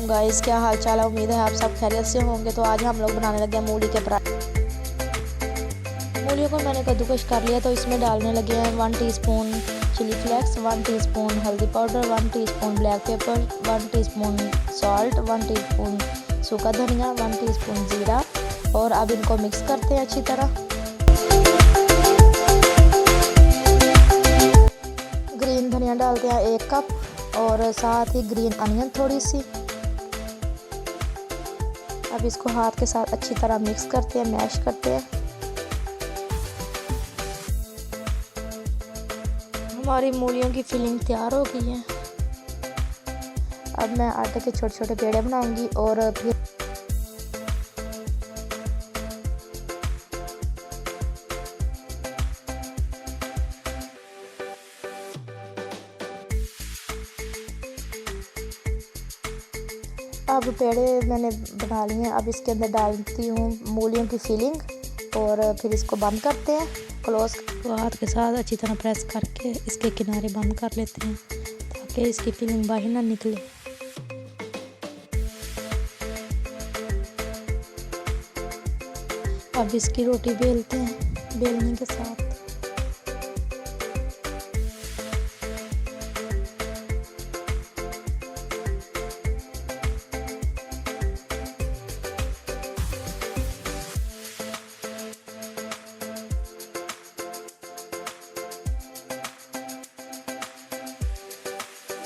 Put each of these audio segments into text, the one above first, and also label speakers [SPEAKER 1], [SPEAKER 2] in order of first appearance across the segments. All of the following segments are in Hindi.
[SPEAKER 1] गाइस, क्या हाल चाल है। उम्मीद है आप सब खैरियत से होंगे। तो आज हम लोग बनाने लगे हैं मूली के पराठे। मूलियों को मैंने कद्दूकस कर लिया, तो इसमें डालने लगे हैं 1 टीस्पून चिली फ्लेक्स, 1 टीस्पून हल्दी powder, 1 teaspoon black pepper, 1 teaspoon salt, 1 teaspoon सूखा धनिया, 1 टीस्पून जीरा। और अब इनको मिक्स करते हैं अच्छी तरह। ग्रीन धनिया डालते हैं 1 कप और साथ ही ग्रीन अनियन थोड़ी सी। अब इसको हाथ के साथ अच्छी तरह मिक्स करते हैं, मैश करते हैं। हमारी मूलियों की फिलिंग तैयार हो गई है। अब मैं आटे के छोटे छोटे पेड़े बनाऊंगी और फिर अब पेड़े मैंने बना लिए हैं। अब इसके अंदर डालती हूँ मूलियों की फिलिंग और फिर इसको बंद करते हैं क्लोज। तो हाथ के साथ अच्छी तरह प्रेस करके इसके किनारे बंद कर लेते हैं ताकि इसकी फिलिंग बाहर ना निकले। अब इसकी रोटी बेलते हैं बेलने के साथ।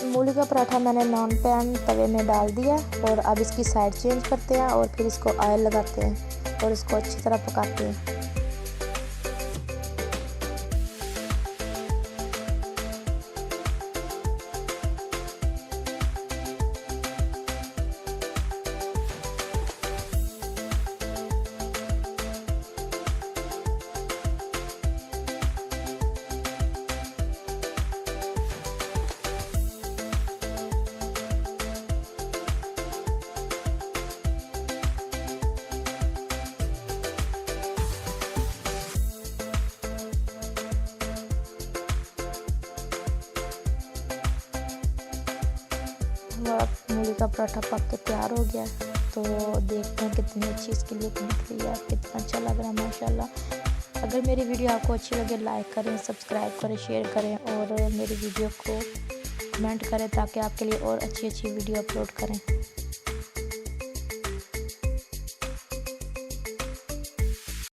[SPEAKER 1] मूली का पराठा मैंने नॉन पैन तवे में डाल दिया और अब इसकी साइड चेंज करते हैं और फिर इसको ऑयल लगाते हैं और इसको अच्छी तरह पकाते हैं। हमारा मूली का पराठा पक के तैयार हो गया है। तो देखते हैं कितनी अच्छी इसकी लुक निकली है, कितना अच्छा लग रहा है माशाल्लाह। अगर मेरी वीडियो आपको अच्छी लगे लाइक करें, सब्सक्राइब करें, शेयर करें और मेरी वीडियो को कमेंट करें ताकि आपके लिए और अच्छी वीडियो अपलोड करें।